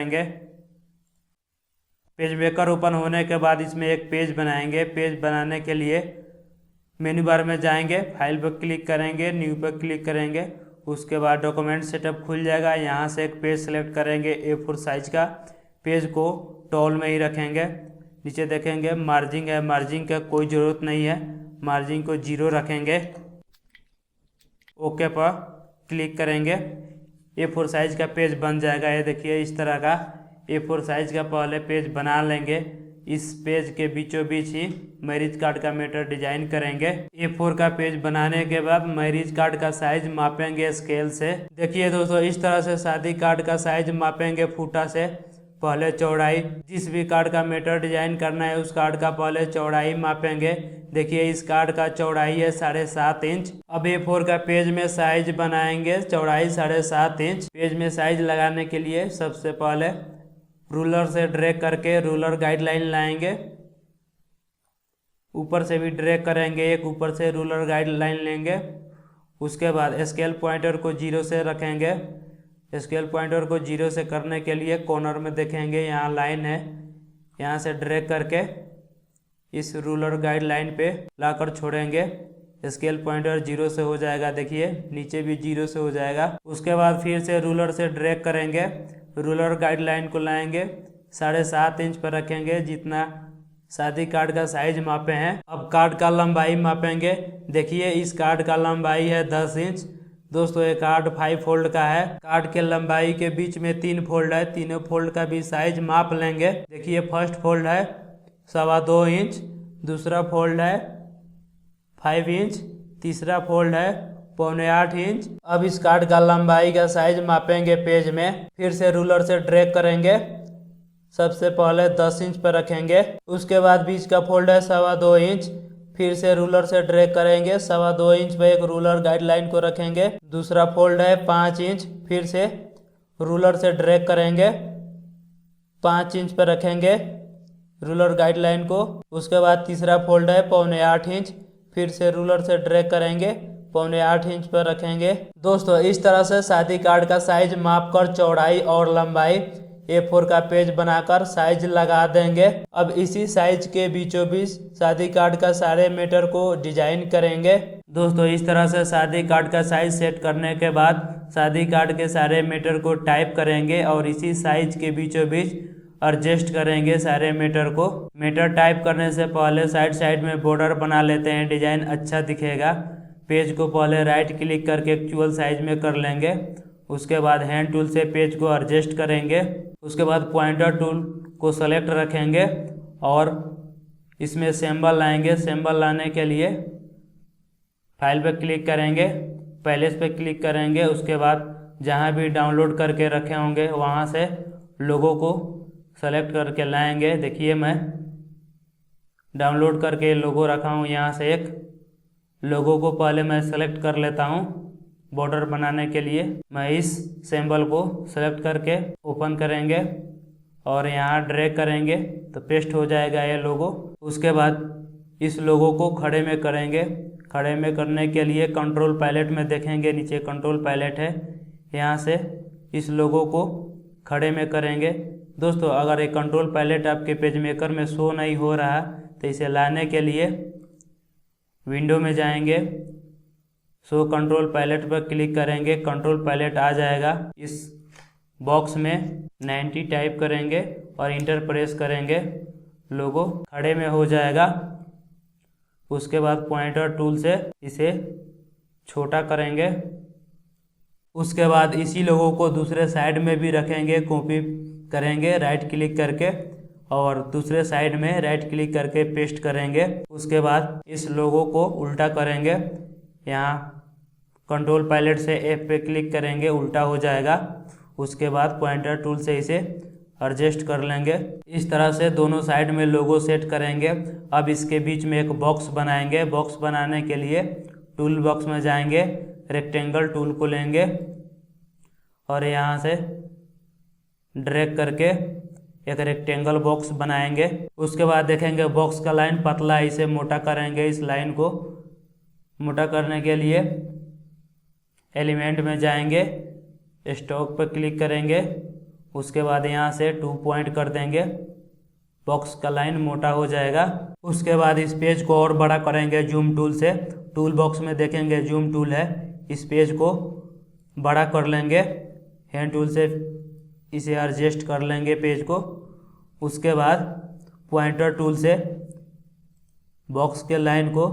करेंगे। Page maker open होने के बाद इसमें एक पेज बनाएंगे। पेज बनाने के लिए मेन्यू बार में जाएंगे, फाइल पर क्लिक करेंगे, न्यू पर क्लिक करेंगे। उसके बाद डॉक्यूमेंट सेटअप खुल जाएगा। यहाँ से एक पेज सेलेक्ट करेंगे A4 साइज का। पेज को टॉल में ही रखेंगे। नीचे देखेंगे मार्जिन है, मार्जिन का कोई ज़रूरत नहीं है, मार्जिन को 0 रखेंगे। ओके पर क्लिक करेंगे। A4 साइज का पेज बन जाएगा। ये देखिए इस तरह का A4 साइज का पहले पेज बना लेंगे। इस पेज के बीचों बीच ही मैरिज कार्ड का मैटर डिजाइन करेंगे। A4 का पेज बनाने के बाद मैरिज कार्ड का साइज मापेंगे स्केल से। देखिए दोस्तों इस तरह से शादी कार्ड का साइज मापेंगे फुटा से। पहले चौड़ाई, जिस भी कार्ड का मैटर डिजाइन करना है उस कार्ड का पहले चौड़ाई मापेंगे। देखिए इस कार्ड का चौड़ाई है 7.5 इंच। अब A4 का पेज में साइज बनाएंगे, चौड़ाई 7.5 इंच। पेज में साइज लगाने के लिए सबसे पहले रूलर से ड्रैग करके रूलर गाइडलाइन लाएंगे। ऊपर से भी ड्रैग करेंगे, एक ऊपर से रूलर गाइडलाइन लेंगे। उसके बाद स्केल पॉइंटर को 0 से रखेंगे। स्केल पॉइंटर को 0 से करने के लिए कॉर्नर में देखेंगे यहाँ लाइन है, यहाँ से ड्रैग करके इस रूलर गाइडलाइन पे लाकर छोड़ेंगे। स्केल पॉइंटर 0 से हो जाएगा। देखिए नीचे भी 0 से हो जाएगा। उसके बाद फिर से रूलर से ड्रैग करेंगे, रूलर गाइडलाइन को लाएंगे, 7.5 इंच पर रखेंगे जितना शादी कार्ड का साइज मापे हैं। अब कार्ड का लंबाई मापेंगे। देखिए इस कार्ड का लंबाई है 10 इंच। दोस्तों ये कार्ड 5 फोल्ड का है। कार्ड के लंबाई के बीच में 3 फोल्ड है, तीनों फोल्ड का भी साइज माप लेंगे। देखिए फर्स्ट फोल्ड है 2.25 इंच, दूसरा फोल्ड है 5 इंच, तीसरा फोल्ड है 7.25 इंच। अब इस कार्ड का लंबाई का साइज मापेंगे पेज में। फिर से रूलर से ड्रैग करेंगे, सबसे पहले 10 इंच पर रखेंगे। उसके बाद बीच का फोल्ड है 2.25 इंच। फिर से रूलर से ड्रैग करेंगे, 2.25 इंच पर एक रूलर गाइडलाइन को रखेंगे। दूसरा फोल्ड है 5 इंच। फिर से रूलर से ड्रैग करेंगे, 5 इंच पर रखेंगे रूलर गाइडलाइन को। उसके बाद तीसरा फोल्ड है 7.25 इंच। फिर से रूलर से ड्रैग करेंगे, 7.25 इंच पर रखेंगे। दोस्तों इस तरह से शादी कार्ड का साइज माप कर चौड़ाई और लंबाई A4 का पेज बनाकर साइज लगा देंगे। अब इसी साइज के बीचों बीच शादी कार्ड का सारे मैटर को डिजाइन करेंगे। दोस्तों इस तरह से शादी कार्ड का साइज सेट करने के बाद शादी कार्ड के सारे मैटर को टाइप करेंगे और इसी साइज के बीचों बीच एडजस्ट करेंगे सारे मैटर को। मैटर टाइप करने से पहले साइड साइड में बॉर्डर बना लेते हैं, डिजाइन अच्छा दिखेगा। पेज को पहले राइट क्लिक करके एक्चुअल साइज में कर लेंगे। उसके बाद हैंड टूल से पेज को एडजस्ट करेंगे। उसके बाद पॉइंटर टूल को सेलेक्ट रखेंगे और इसमें सिंबल लाएंगे। सिंबल लाने के लिए फाइल पर क्लिक करेंगे, पैलेस पे क्लिक करेंगे। उसके बाद जहाँ भी डाउनलोड करके रखे होंगे वहाँ से लोगो को सेलेक्ट करके लाएंगे। देखिए मैं डाउनलोड करके लोगो रखा हूँ। यहाँ से एक लोगो को पहले मैं सेलेक्ट कर लेता हूँ। बॉर्डर बनाने के लिए मैं इस सिंबल को सेलेक्ट करके ओपन करेंगे और यहाँ ड्रैग करेंगे तो पेस्ट हो जाएगा ये लोगो। उसके बाद इस लोगो को खड़े में करेंगे। खड़े में करने के लिए कंट्रोल पैलेट में देखेंगे, नीचे कंट्रोल पैलेट है, यहाँ से इस लोगो को खड़े में करेंगे। दोस्तों अगर ये कंट्रोल पैलेट आपके पेज मेकर में शो नहीं हो रहा तो इसे लाने के लिए विंडो में जाएंगे, शो कंट्रोल पैलेट पर क्लिक करेंगे, कंट्रोल पैलेट आ जाएगा। इस बॉक्स में 90 टाइप करेंगे और इंटर प्रेस करेंगे, लोगो खड़े में हो जाएगा। उसके बाद पॉइंटर टूल से इसे छोटा करेंगे। उसके बाद इसी लोगो को दूसरे साइड में भी रखेंगे, कॉपी करेंगे राइट क्लिक करके और दूसरे साइड में राइट क्लिक करके पेस्ट करेंगे। उसके बाद इस लोगो को उल्टा करेंगे, यहाँ कंट्रोल पैलेट से F पे क्लिक करेंगे, उल्टा हो जाएगा। उसके बाद पॉइंटर टूल से इसे एडजस्ट कर लेंगे। इस तरह से दोनों साइड में लोगो सेट करेंगे। अब इसके बीच में एक बॉक्स बनाएंगे। बॉक्स बनाने के लिए टूल बॉक्स में जाएंगे, रेक्टेंगल टूल को लेंगे और यहाँ से ड्रैग करके एक रेक्टेंगल बॉक्स बनाएंगे। उसके बाद देखेंगे बॉक्स का लाइन पतला है, इसे मोटा करेंगे। इस लाइन को मोटा करने के लिए एलिमेंट में जाएंगे, स्टॉक पर क्लिक करेंगे। उसके बाद यहाँ से 2 पॉइंट कर देंगे, बॉक्स का लाइन मोटा हो जाएगा। उसके बाद इस पेज को और बड़ा करेंगे जूम टूल से। टूल बॉक्स में देखेंगे जूम टूल है, इस पेज को बड़ा कर लेंगे, हैंड टूल से इसे एडजस्ट कर लेंगे पेज को। उसके बाद पॉइंटर टूल से बॉक्स के लाइन को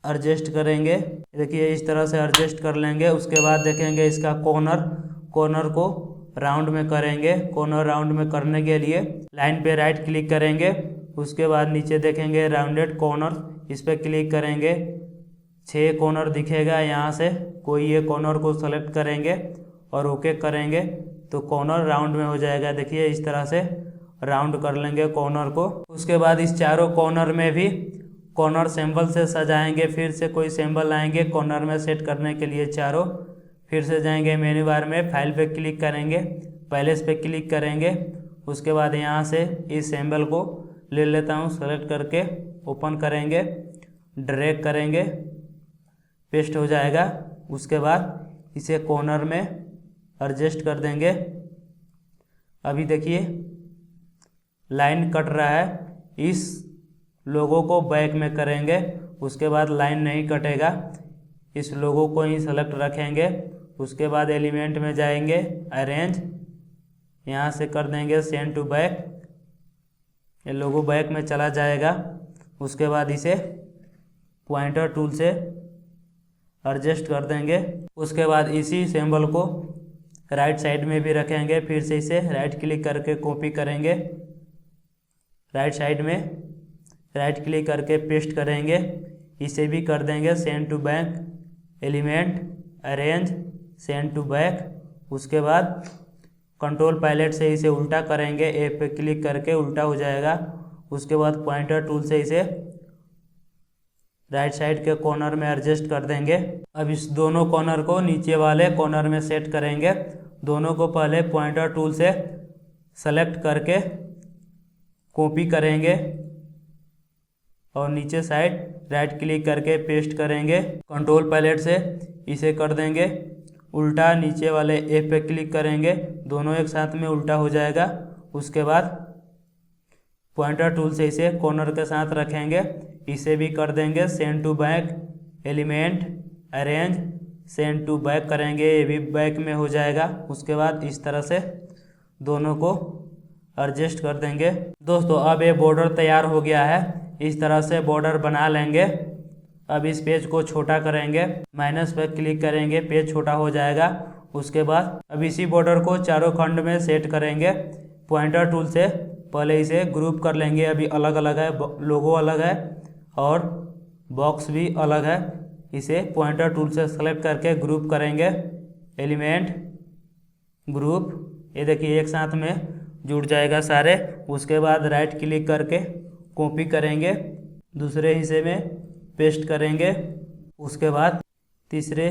एडजस्ट करेंगे, देखिए इस तरह से एडजस्ट कर लेंगे। उसके बाद देखेंगे इसका कॉर्नर को राउंड में करेंगे। कॉर्नर राउंड में करने के लिए लाइन पे राइट क्लिक करेंगे। उसके बाद नीचे देखेंगे राउंडेड कॉर्नर, इस पर क्लिक करेंगे। 6 कॉर्नर दिखेगा, यहाँ से कोई ये कॉर्नर को सेलेक्ट करेंगे और ओके करेंगे तो कॉर्नर राउंड में हो जाएगा। देखिए इस तरह से राउंड कर लेंगे कॉर्नर को। उसके बाद इस चारों कॉर्नर में भी कॉर्नर सिंबल से सजाएंगे। फिर से कोई सिंबल आएंगे कॉर्नर में सेट करने के लिए चारों। फिर से जाएंगे मेन्यू बार में, फाइल पे क्लिक करेंगे, पैलेस पे क्लिक करेंगे। उसके बाद यहाँ से इस सिंबल को ले लेता हूँ, सेलेक्ट करके ओपन करेंगे, ड्रैग करेंगे, पेस्ट हो जाएगा। उसके बाद इसे कॉर्नर में एडजस्ट कर देंगे। अभी देखिए लाइन कट रहा है, इस लोगों को बैक में करेंगे, उसके बाद लाइन नहीं कटेगा। इस लोगों को ही सेलेक्ट रखेंगे। उसके बाद एलिमेंट में जाएंगे, अरेंज, यहाँ से कर देंगे सेंड टू बैक, ये लोगो बैक में चला जाएगा। उसके बाद इसे पॉइंटर टूल से एडजस्ट कर देंगे। उसके बाद इसी सिंबल को राइट साइड में भी रखेंगे। फिर से इसे राइट क्लिक करके कॉपी करेंगे, राइट साइड में राइट क्लिक करके पेस्ट करेंगे। इसे भी कर देंगे send to back, element, arrange, send to back. उसके बाद कंट्रोल पैलेट से इसे उल्टा करेंगे, ए पे क्लिक करके उल्टा हो जाएगा। उसके बाद पॉइंटर टूल से इसे राइट साइड के कॉर्नर में एडजस्ट कर देंगे। अब इस दोनों कॉर्नर को नीचे वाले कॉर्नर में सेट करेंगे। दोनों को पहले पॉइंटर टूल से सेलेक्ट करके कॉपी करेंगे और नीचे साइड राइट क्लिक करके पेस्ट करेंगे। कंट्रोल पैलेट से इसे कर देंगे उल्टा, नीचे वाले ए पे क्लिक करेंगे, दोनों एक साथ में उल्टा हो जाएगा। उसके बाद पॉइंटर टूल से इसे कॉर्नर के साथ रखेंगे, इसे भी कर देंगे send to back, element, arrange, send to back करेंगे, ये भी बैक में हो जाएगा। उसके बाद इस तरह से दोनों को एडजस्ट कर देंगे। दोस्तों अब ये बॉर्डर तैयार हो गया है, इस तरह से बॉर्डर बना लेंगे। अब इस पेज को छोटा करेंगे, माइनस पर क्लिक करेंगे, पेज छोटा हो जाएगा। उसके बाद अब इसी बॉर्डर को चारों खंड में सेट करेंगे। पॉइंटर टूल से पहले इसे ग्रुप कर लेंगे, अभी अलग अलग है, लोगो अलग है और बॉक्स भी अलग है। इसे पॉइंटर टूल से सेलेक्ट करके ग्रुप करेंगे, एलिमेंट, ग्रुप, ये देखिए एक साथ में जुड़ जाएगा सारे। उसके बाद राइट क्लिक करके कॉपी करेंगे, दूसरे हिस्से में पेस्ट करेंगे। उसके बाद तीसरे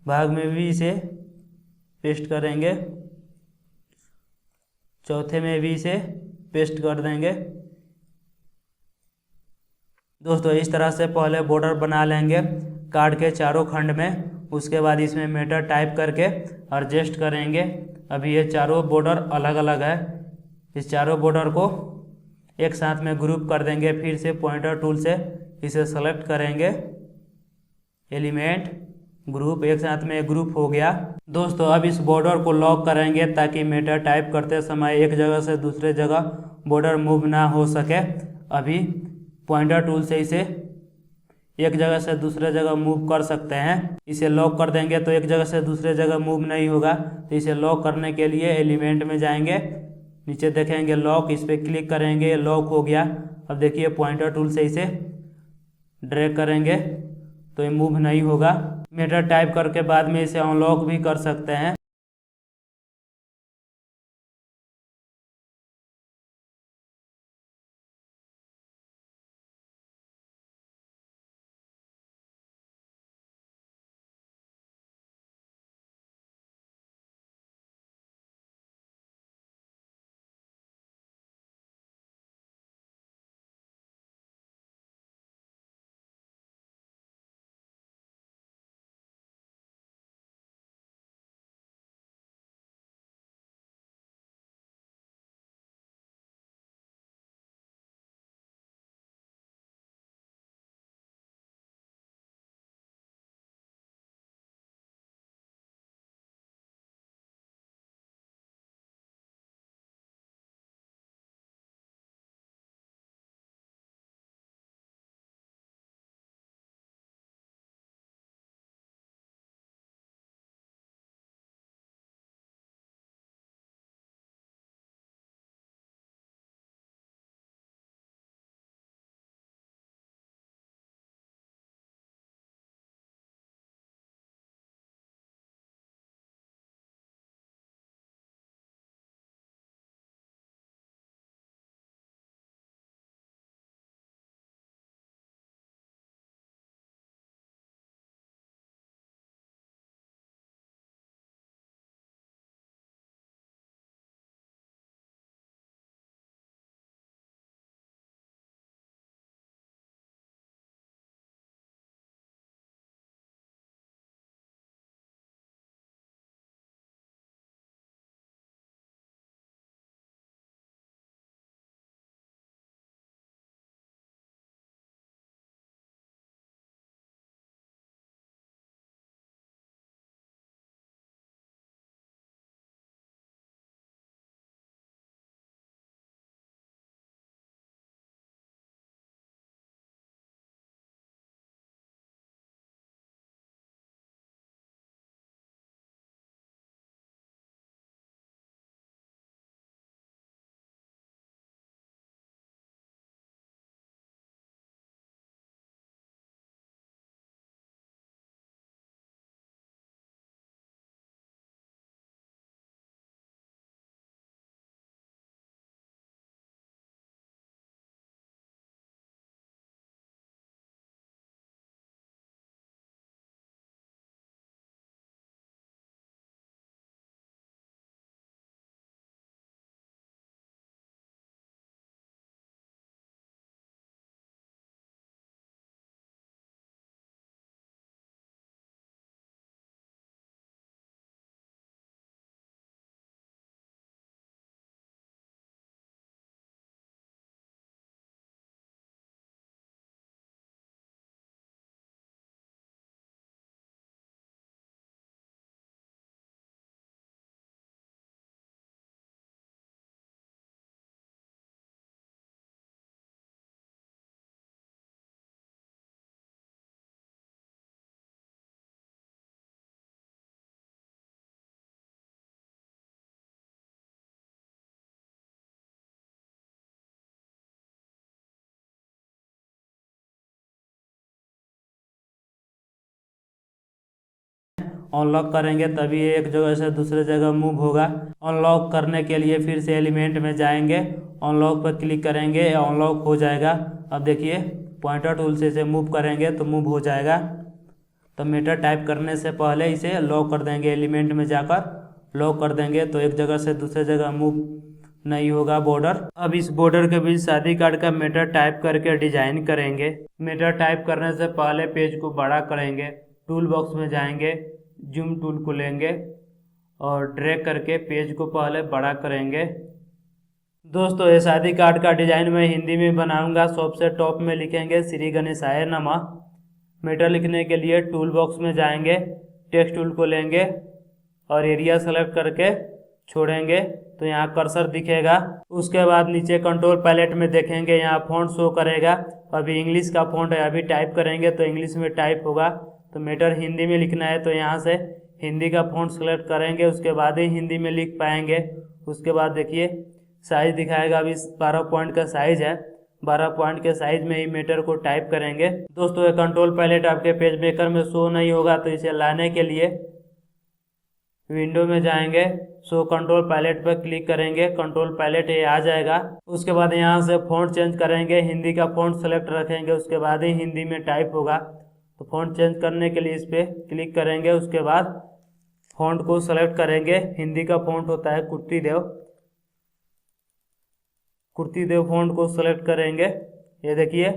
भाग में भी इसे पेस्ट करेंगे, चौथे में भी इसे पेस्ट कर देंगे। दोस्तों इस तरह से पहले बॉर्डर बना लेंगे कार्ड के चारों खंड में। उसके बाद इसमें मेटर टाइप करके एडजस्ट करेंगे। अभी ये चारों बॉर्डर अलग अलग है, इस चारों बॉर्डर को एक साथ में ग्रुप कर देंगे। फिर से पॉइंटर टूल से इसे सेलेक्ट करेंगे, एलिमेंट, ग्रुप, एक साथ में ग्रुप हो गया। दोस्तों अब इस बॉर्डर को लॉक करेंगे ताकि मेटर टाइप करते समय एक जगह से दूसरे जगह बॉर्डर मूव ना हो सके। अभी पॉइंटर टूल से इसे एक जगह से दूसरे जगह मूव कर सकते हैं। इसे लॉक कर देंगे तो एक जगह से दूसरे जगह मूव नहीं होगा। तो इसे लॉक करने के लिए एलिमेंट में जाएंगे, नीचे देखेंगे लॉक, इस पर क्लिक करेंगे, लॉक हो गया। अब देखिए पॉइंटर टूल से इसे ड्रैग करेंगे तो ये मूव नहीं होगा। मेटर टाइप करके बाद में इसे अनलॉक भी कर सकते हैं। अनलॉक करेंगे तभी ये एक जगह से दूसरे जगह मूव होगा। अनलॉक करने के लिए फिर से एलिमेंट में जाएंगे, अनलॉक पर क्लिक करेंगे, अनलॉक हो जाएगा। अब देखिए पॉइंटर टूल से इसे मूव करेंगे तो मूव हो जाएगा। तो मीटर टाइप करने से पहले इसे लॉक कर देंगे, एलिमेंट में जाकर लॉक कर देंगे तो एक जगह से दूसरे जगह मूव नहीं होगा बॉर्डर। अब इस बॉर्डर के बीच शादी कार्ड का मीटर टाइप करके डिजाइन करेंगे। मीटर टाइप करने से पहले पेज को बड़ा करेंगे, टूल बॉक्स में जाएंगे, जूम टूल को लेंगे और ड्रैग करके पेज को पहले बड़ा करेंगे। दोस्तों ये शादी कार्ड का डिजाइन मैं हिंदी में बनाऊंगा। सबसे टॉप में लिखेंगे श्री गणेशाय नमः। मीटर लिखने के लिए टूल बॉक्स में जाएंगे, टेक्स्ट टूल को लेंगे और एरिया सेलेक्ट करके छोड़ेंगे तो यहाँ कर्सर दिखेगा। उसके बाद नीचे कंट्रोल पैलेट में देखेंगे, यहाँ फ़ॉन्ट शो करेगा। अभी इंग्लिश का फ़ॉन्ट है, अभी टाइप करेंगे तो इंग्लिश में टाइप होगा। तो मीटर हिंदी में लिखना है तो यहाँ से हिंदी का फ़ॉन्ट सेलेक्ट करेंगे, उसके बाद ही हिंदी में लिख पाएंगे। उसके बाद देखिए साइज दिखाएगा, अभी 12 पॉइंट का साइज है, 12 पॉइंट के साइज में ही मीटर को टाइप करेंगे। दोस्तों ये कंट्रोल पैलेट आपके पेज मेकर में शो नहीं होगा, तो इसे लाने के लिए विंडो में जाएंगे, शो कंट्रोल पैलेट पर क्लिक करेंगे, कंट्रोल पैलेट ये आ जाएगा। उसके बाद यहाँ से फ़ॉन्ट चेंज करेंगे, हिंदी का फ़ॉन्ट सेलेक्ट रखेंगे, उसके बाद ही हिंदी में टाइप होगा। तो फ़ॉन्ट चेंज करने के लिए इस पर क्लिक करेंगे, उसके बाद फ़ॉन्ट को सेलेक्ट करेंगे। हिंदी का फ़ॉन्ट होता है कुर्तीदेव, कुर्तीदेव फ़ॉन्ट को सेलेक्ट करेंगे। ये देखिए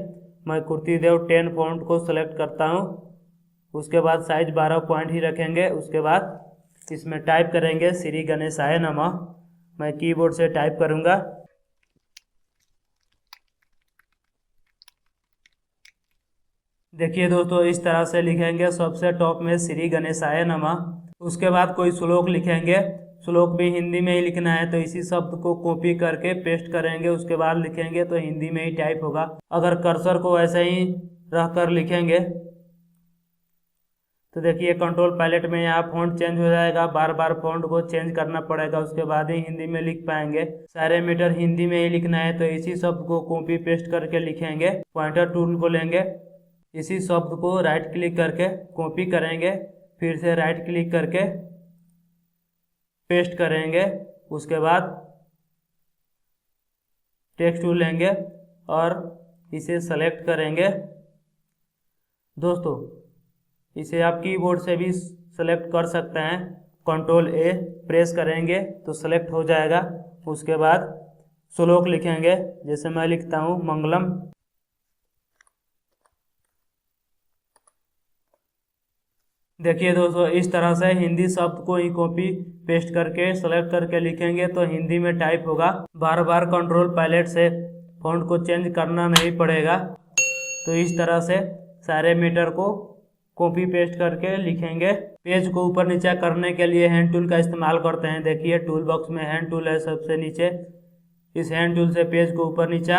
मैं कुर्तीदेव 10 फ़ॉन्ट को सेलेक्ट करता हूँ। उसके बाद साइज 12 पॉइंट ही रखेंगे। उसके बाद इसमें टाइप करेंगे श्री गणेशाय नमः। मैं कीबोर्ड से टाइप करूँगा। देखिए दोस्तों इस तरह से लिखेंगे, सबसे टॉप में श्री गणेशाय नमः। उसके बाद कोई श्लोक लिखेंगे, श्लोक भी हिंदी में ही लिखना है तो इसी शब्द को कॉपी करके पेस्ट करेंगे, उसके बाद लिखेंगे तो हिंदी में ही टाइप होगा। अगर कर्सर को ऐसे ही रख कर लिखेंगे तो देखिए कंट्रोल पैलेट में यहाँ फ़ॉन्ट चेंज हो जाएगा, बार बार फ़ॉन्ट को चेंज करना पड़ेगा, उसके बाद ही हिंदी में लिख पाएंगे। सारे मीटर हिंदी में ही लिखना है तो इसी शब्द को कॉपी पेस्ट करके लिखेंगे। पॉइंटर टूल को लेंगे, इसी शब्द को राइट क्लिक करके कॉपी करेंगे, फिर से राइट क्लिक करके पेस्ट करेंगे। उसके बाद टेक्स्ट टूल लेंगे और इसे सेलेक्ट करेंगे। दोस्तों इसे आप कीबोर्ड से भी सेलेक्ट कर सकते हैं, कंट्रोल ए प्रेस करेंगे तो सेलेक्ट हो जाएगा। उसके बाद श्लोक लिखेंगे, जैसे मैं लिखता हूँ मंगलम। देखिए दोस्तों इस तरह से हिंदी शब्द को ही कॉपी पेस्ट करके सेलेक्ट करके लिखेंगे तो हिंदी में टाइप होगा। बार बार कंट्रोल पैलेट से फ़ॉन्ट को चेंज करना नहीं पड़ेगा। तो इस तरह से सारे मीटर को कॉपी पेस्ट करके लिखेंगे। पेज को ऊपर नीचे करने के लिए हैंड टूल का इस्तेमाल करते हैं। देखिए टूल बॉक्स में हैंड टूल है सबसे नीचे, इस हैंड टूल से पेज को ऊपर नीचा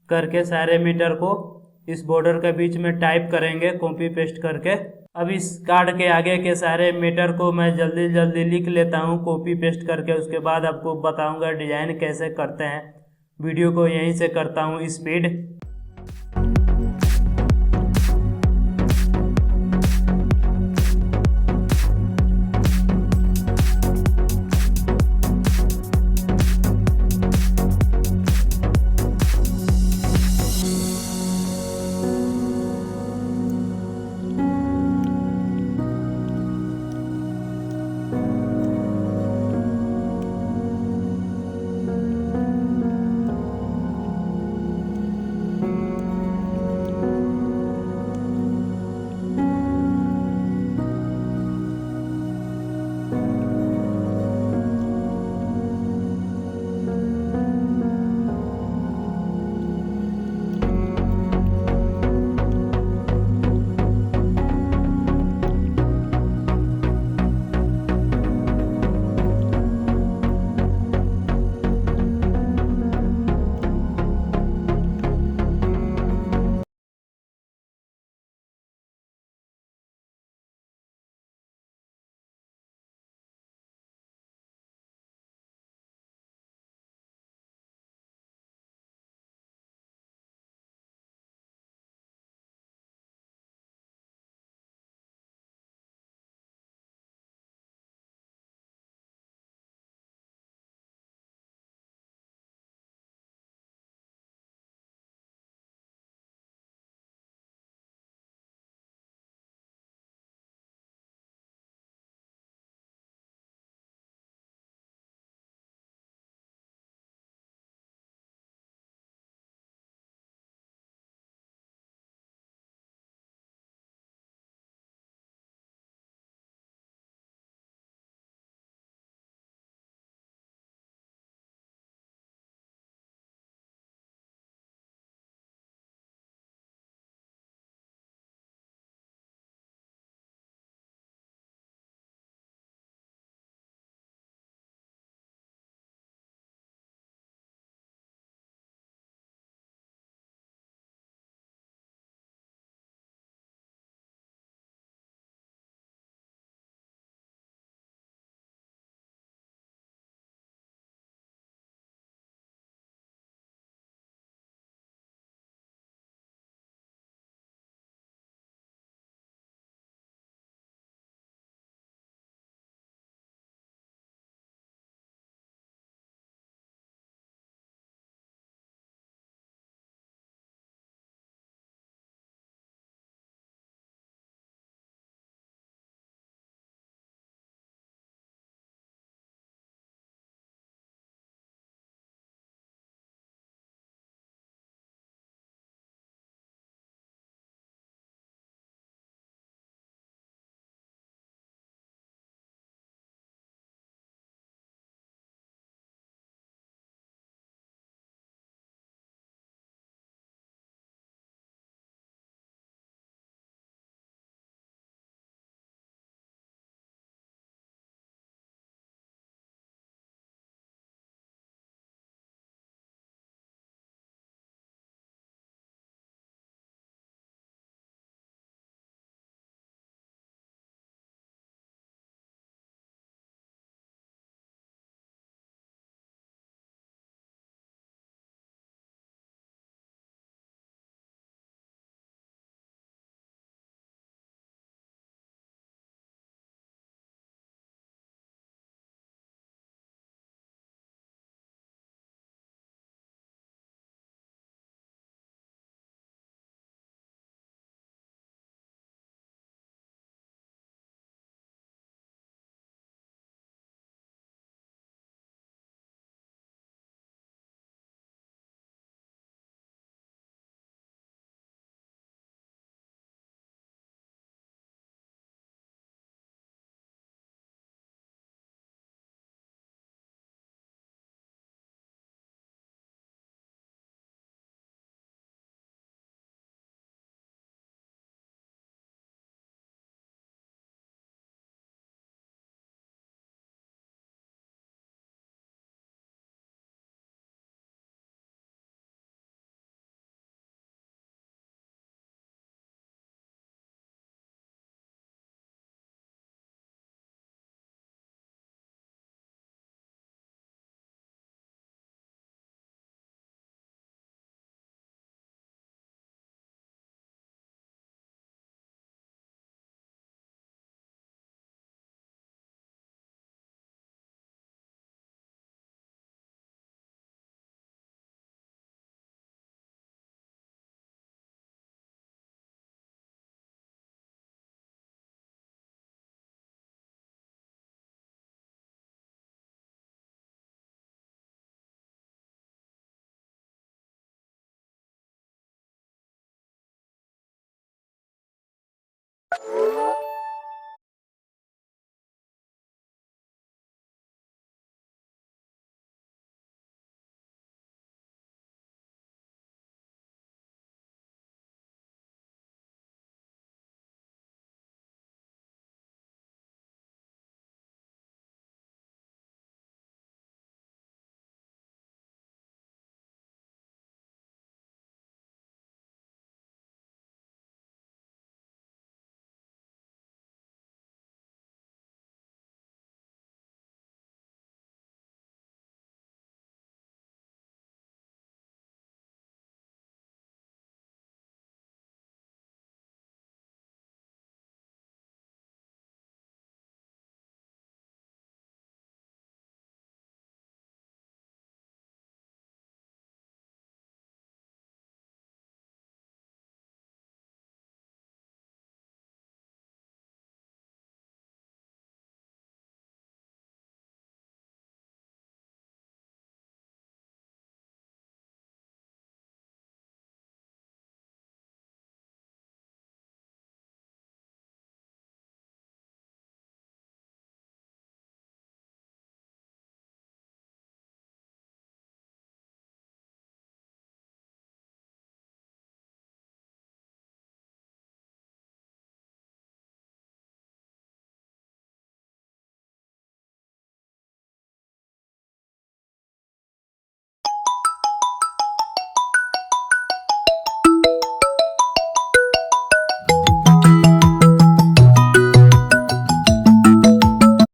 करके सारे मीटर को इस बॉर्डर के बीच में टाइप करेंगे कॉपी पेस्ट करके। अब इस कार्ड के आगे के सारे मीटर को मैं जल्दी जल्दी लिख लेता हूँ कॉपी पेस्ट करके, उसके बाद आपको बताऊँगा डिजाइन कैसे करते हैं। वीडियो को यहीं से करता हूँ स्पीड।